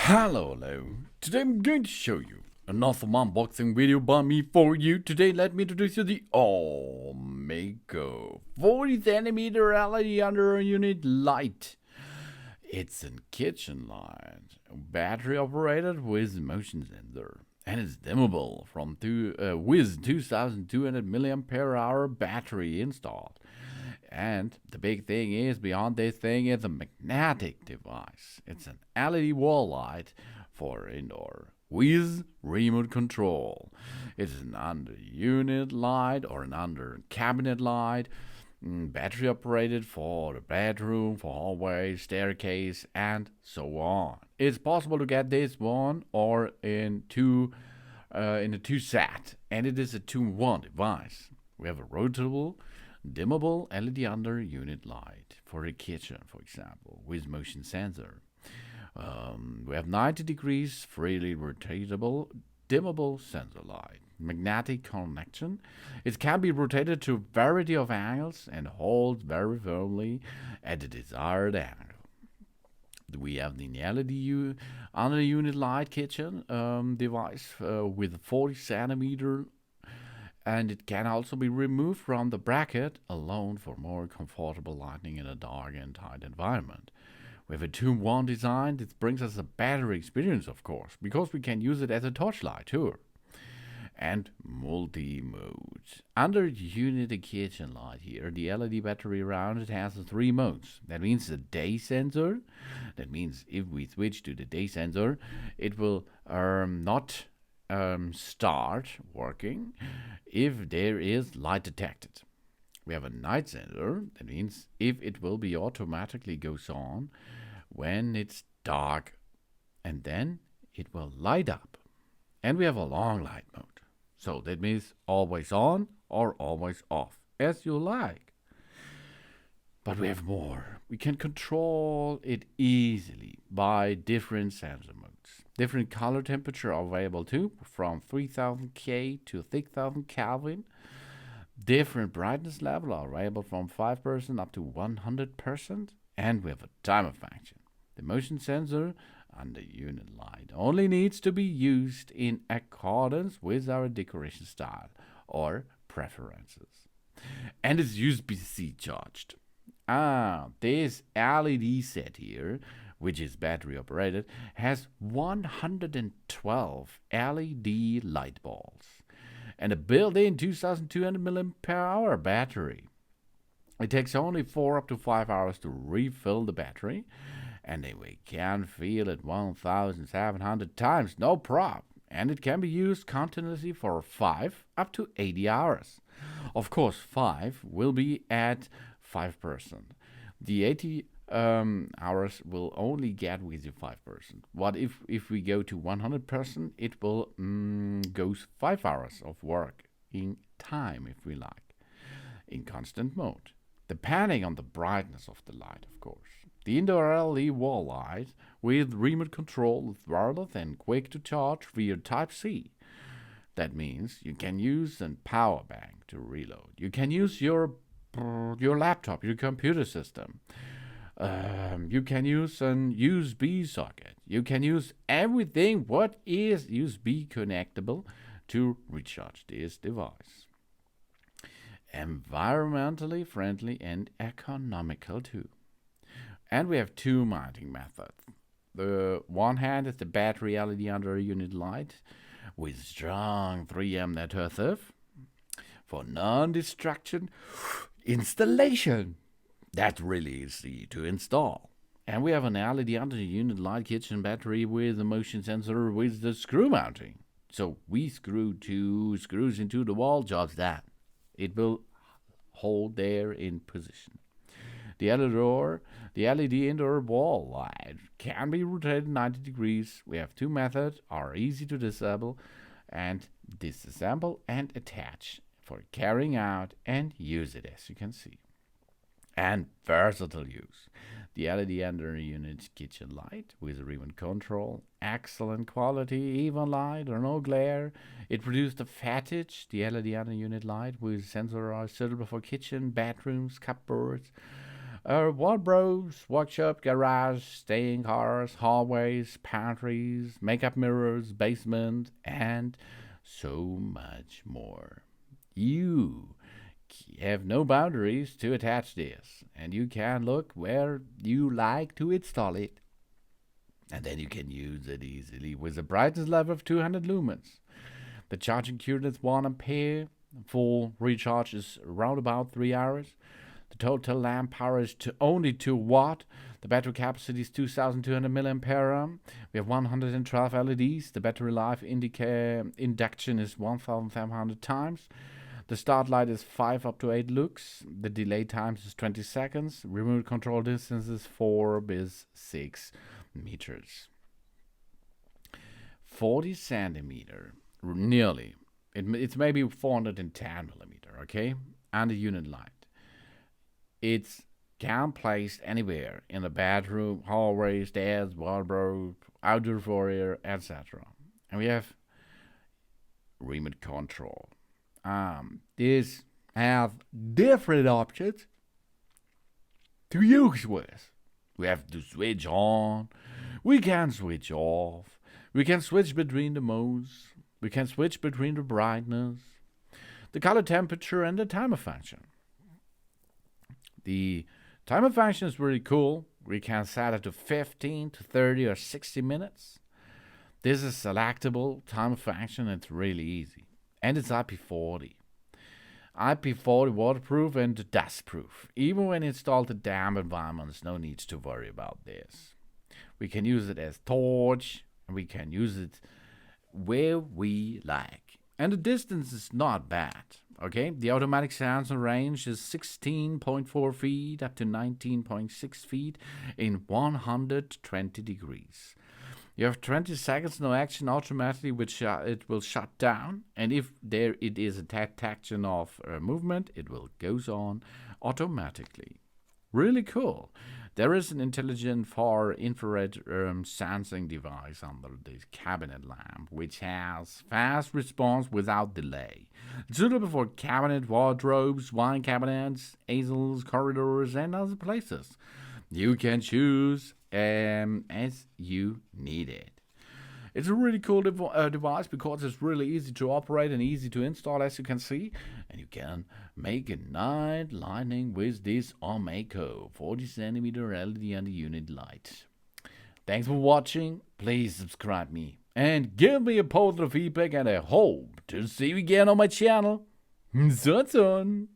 Hello. Today I'm going to show you another unboxing video by me for you. Today let me introduce you the OMECO 40cm LED under unit light. It's a kitchen light, battery operated with motion sensor, and it's dimmable with 2200 mAh battery installed. And the big thing is, beyond this thing, is a magnetic device. It's an LED wall light for indoor with remote control. It's an under unit light or an under cabinet light, battery operated for the bedroom, for hallway, staircase, and so on. It's possible to get this one or in a two set, and it is a 2-in-1 device. We have a rotatable, dimmable LED under unit light for a kitchen, for example, with motion sensor. We have 90 degrees freely rotatable dimmable sensor light, magnetic connection. It can be rotated to a variety of angles and holds very firmly at the desired angle. We have the LED under unit light kitchen device with 40 centimeter, and it can also be removed from the bracket alone for more comfortable lighting in a dark and tight environment. We have a 2-in-1 design. This brings us a better experience, of course, because we can use it as a torchlight too. And multi-mode. Under unit kitchen light here, the LED battery around it has 3 modes. That means the day sensor. That means if we switch to the day sensor, it will not start working if there is light detected. We have a night sensor. That means if it will be automatically goes on when it's dark, and then it will light up. And we have a long light mode. So that means always on or always off, as you like. But we have more. We can control it easily by different sensor modes. Different color temperature are available too, from 3000 K to 6000 Kelvin. Different brightness level are available from 5% up to 100%. And we have a timer function. The motion sensor under unit light only needs to be used in accordance with our decoration style or preferences. And it's USB-C charged. This LED set here, which is battery operated, has 112 LED light bulbs and a built-in 2200 mAh battery. It takes only 4 up to 5 hours to refill the battery, and then we can fill it 1,700 times, no problem. And it can be used continuously for 5 up to 80 hours. Of course, 5 will be at 5%. The 80 hours will only get with the 5%. What if we go to 100%, it will goes 5 hours of work in time, if we like, in constant mode, depending on the brightness of the light, of course. The indoor LED wall light with remote control is wireless and quick to charge via Type-C. That means you can use a power bank to reload. You can use your laptop, your computer system. You can use an USB socket. You can use everything what is USB connectable to recharge this device. Environmentally friendly and economical too. And we have 2 mounting methods. The one hand is the battery LED under unit light with strong 3M adhesive for non-destruction installation. That's really easy to install. And we have an LED under unit light kitchen battery with a motion sensor with the screw mounting. So we screw 2 screws into the wall, just that. It will hold there in position. The LED indoor wall light can be rotated 90 degrees. We have 2 methods, are easy to disable and disassemble and attach for carrying out and use it, as you can see. And versatile use. The LED under unit kitchen light with remote control, excellent quality, even light or no glare. It produced a fattage. The LED under unit light with sensor are suitable for kitchen, bathrooms, cupboards, Wardrobes, workshop, garage, staying cars, hallways, pantries, makeup mirrors, basement, and so much more. You have no boundaries to attach this, and you can look where you like to install it. And then you can use it easily with a brightness level of 200 lumens. The charging current is 1 ampere. Full recharge is around about 3 hours. The total lamp power is only 2 watt. The battery capacity is 2200 milliampere. We have 112 LEDs. The battery life induction is 1500 times. The start light is 5 up to 8 lux. The delay times is 20 seconds. Remote control distance is 4 bis 6 meters. 40 centimeter, nearly. It's maybe 410 millimeter, okay? And a unit light. It's can placed anywhere in the bedroom, hallway, stairs, wardrobe, outdoor foyer, etc. And we have remote control. These have different options to use with. We have to switch on. We can switch off. We can switch between the modes. We can switch between the brightness, the color temperature, and the timer function. The timer function is really cool. We can set it to 15 to 30 or 60 minutes. This is selectable timer function. It's really easy. And it's IP40. IP40 waterproof and dustproof. Even when installed in damp environments, no need to worry about this. We can use it as torch, and we can use it where we like. And the distance is not bad. Okay, the automatic sensor range is 16.4 feet up to 19.6 feet in 120 degrees. You have 20 seconds no action automatically, which it will shut down. And if there it is a detection of movement, it will goes on automatically. Really cool. There is an intelligent far infrared sensing device under the cabinet lamp, which has fast response without delay. It's suitable for cabinet wardrobes, wine cabinets, easels, corridors, and other places. You can choose as you need it. It's a really cool device because it's really easy to operate and easy to install, as you can see. And you can make a night lighting with this OMECO 40 centimeter LED and unit light. Thanks for watching. Please subscribe me and give me a positive feedback, and I hope to see you again on my channel. So soon.